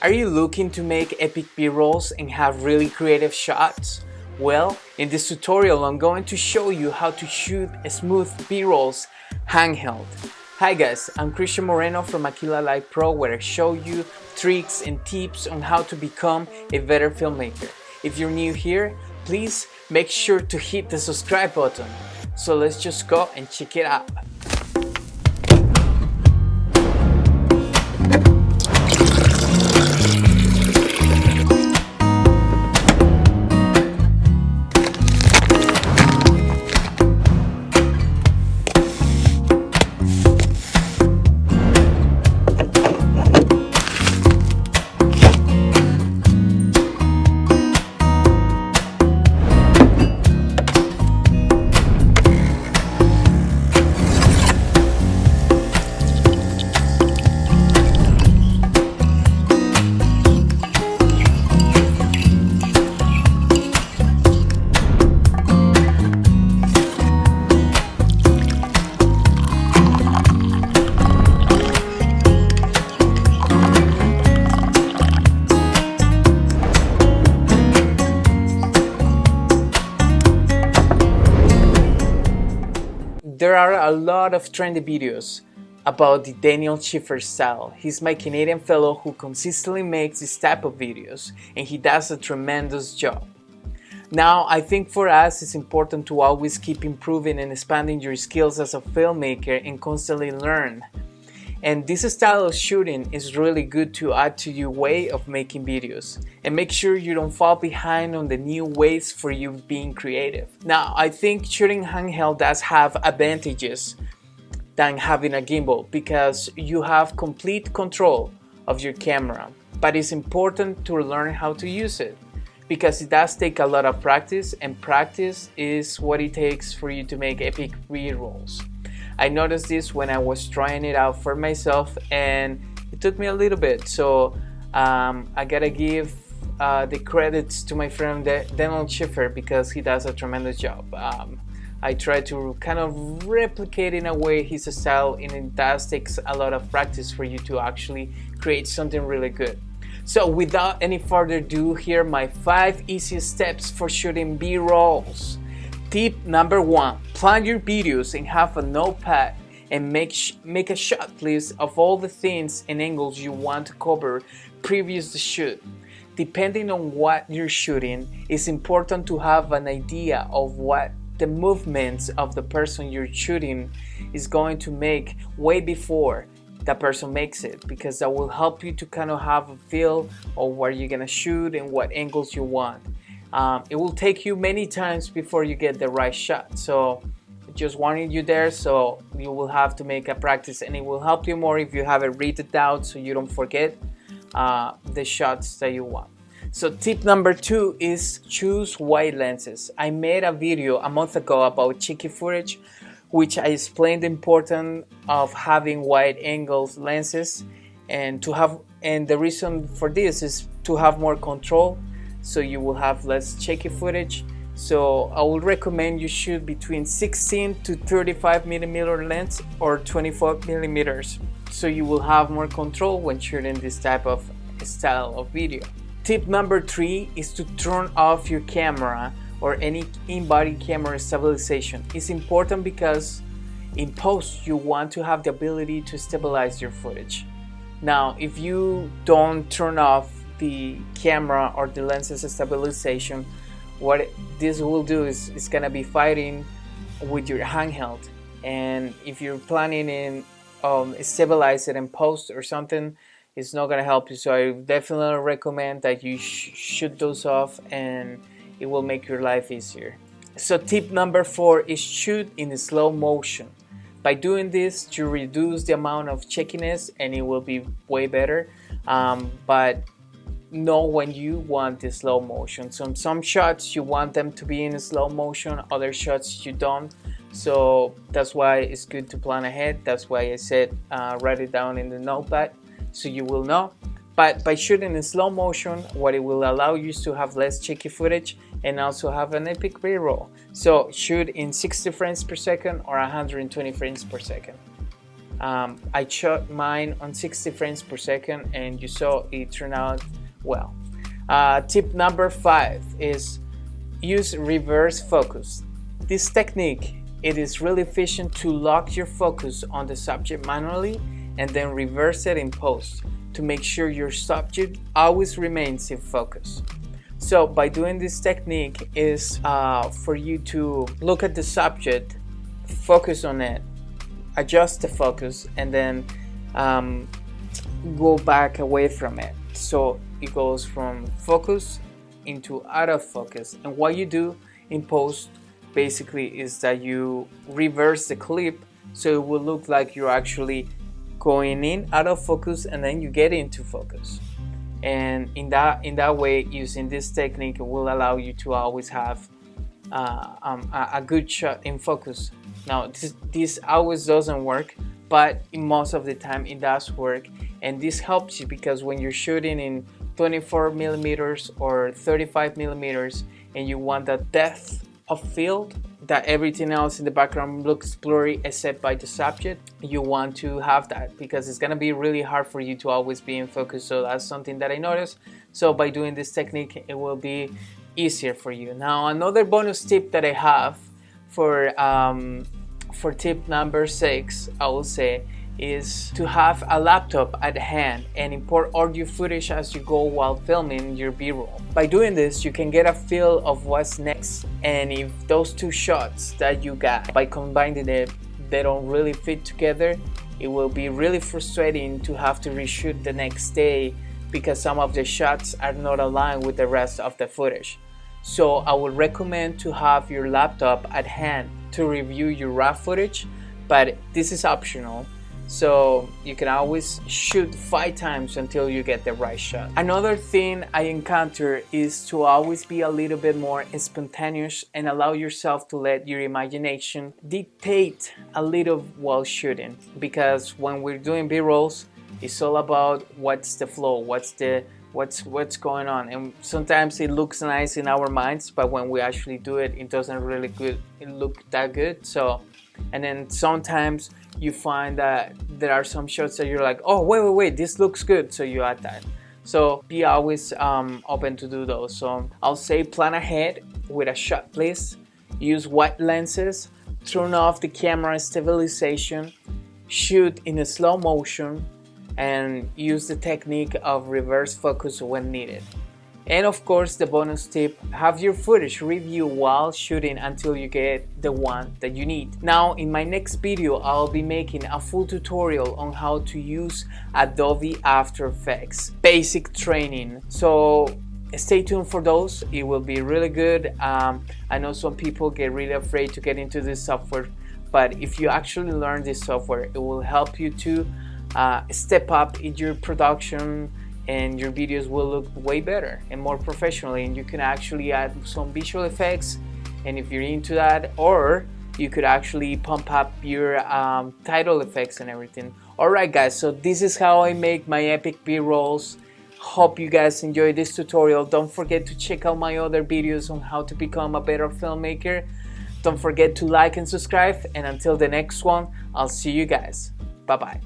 Are you looking to make epic B-rolls and have really creative shots? Well, in this tutorial I'm going to show you how to shoot smooth B-rolls handheld. Hi guys, I'm Christian Moreno from Aquila Live Pro, where I show you tricks and tips on how to become a better filmmaker. If you're new here, please make sure to hit the subscribe button. So let's just go and check it out. There are a lot of trendy videos about the Daniel Schiffer style. He's my Canadian fellow who consistently makes this type of videos, and he does a tremendous job. Now, I think for us it's important to always keep improving and expanding your skills as a filmmaker and constantly learn. And this style of shooting is really good to add to your way of making videos, and make sure you don't fall behind on the new ways for you being creative. Now, I think shooting handheld does have advantages than having a gimbal because you have complete control of your camera, but it's important to learn how to use it because it does take a lot of practice, and practice is what it takes for you to make epic B-rolls. I noticed this when I was trying it out for myself, and it took me a little bit, so I gotta give the credits to my friend Daniel Schiffer because he does a tremendous job. I try to kind of replicate in a way his style, and it does take a lot of practice for you to actually create something really good. So without any further ado, here are my 5 easiest steps for shooting B-rolls. Tip number 1, plan your videos and have a notepad and make a shot list of all the things and angles you want to cover previous to the shoot. Depending on what you're shooting, it's important to have an idea of what the movements of the person you're shooting is going to make way before that person makes it, because that will help you to kind of have a feel of where you're gonna shoot and what angles you want. It will take you many times before you get the right shot, so just wanting you there, so you will have to make a practice, and it will help you more if you have it written down so you don't forget the shots that you want. So tip number 2 is choose wide lenses. I made a video a month ago about cheeky footage, which I explained the importance of having wide angles lenses, and the reason for this is to have more control, so you will have less shaky footage. So I would recommend you shoot between 16 to 35 millimeter lens or 24 millimeters, so you will have more control when shooting this type of style of video. Tip number 3 is to turn off your camera or any in-body camera stabilization. It's important because in post you want to have the ability to stabilize your footage. Now, if you don't turn off the camera or the lens's stabilization, what this will do is it's gonna be fighting with your handheld, and if you're planning in stabilize it in post or something, it's not gonna help you. So I definitely recommend that you shoot those off, and it will make your life easier. So tip number 4 is shoot in slow motion. By doing this, you reduce the amount of shakiness and it will be way better, but know when you want the slow motion. So some shots you want them to be in slow motion, other shots you don't. So that's why it's good to plan ahead. That's why I said write it down in the notepad so you will know. But by shooting in slow motion, what it will allow you is to have less shaky footage and also have an epic B-roll. So shoot in 60 frames per second or 120 frames per second. I shot mine on 60 frames per second, and you saw it turned out well. Tip number 5 is use reverse focus. This technique, it is really efficient to lock your focus on the subject manually and then reverse it in post to make sure your subject always remains in focus. So by doing this technique is for you to look at the subject, focus on it, adjust the focus, and then go back away from it. So it goes from focus into out of focus. And what you do in post basically is that you reverse the clip so it will look like you're actually going in out of focus and then you get into focus. And in that way, using this technique will allow you to always have a good shot in focus. Now this always doesn't work, but most of the time it does work, and this helps you because when you're shooting in 24 millimeters or 35 millimeters and you want that depth of field that everything else in the background looks blurry except by the subject, you want to have that because it's gonna be really hard for you to always be in focus. So that's something that I noticed. So by doing this technique, it will be easier for you. Now another bonus tip that I have for tip number 6, I will say, is to have a laptop at hand and import audio footage as you go while filming your B-roll. By doing this, you can get a feel of what's next, and if those two shots that you got, by combining it, they don't really fit together, it will be really frustrating to have to reshoot the next day because some of the shots are not aligned with the rest of the footage. So I would recommend to have your laptop at hand to review your raw footage, but this is optional. So you can always shoot 5 times until you get the right shot. Another thing I encounter is to always be a little bit more spontaneous and allow yourself to let your imagination dictate a little while shooting, because when we're doing B-rolls, it's all about what's the flow, what's going on, and sometimes it looks nice in our minds, but when we actually do it, it doesn't really look that good. So, and then sometimes you find that there are some shots that you're like, oh wait, this looks good, so you add that. So be always open to do those. So I'll say plan ahead with a shot list, use wide lenses, turn off the camera stabilization, shoot in a slow motion, and use the technique of reverse focus when needed. And of course, the bonus tip, have your footage review while shooting until you get the one that you need. Now in my next video, I'll be making a full tutorial on how to use Adobe After Effects, basic training. So stay tuned for those, it will be really good. I know some people get really afraid to get into this software, but if you actually learn this software, it will help you to step up in your production, and your videos will look way better and more professionally, and you can actually add some visual effects, and if you're into that, or you could actually pump up your title effects and everything. Alright guys, so this is how I make my epic B-rolls. Hope you guys enjoyed this tutorial. Don't forget to check out my other videos on how to become a better filmmaker. Don't forget to like and subscribe, and until the next one, I'll see you guys. Bye bye.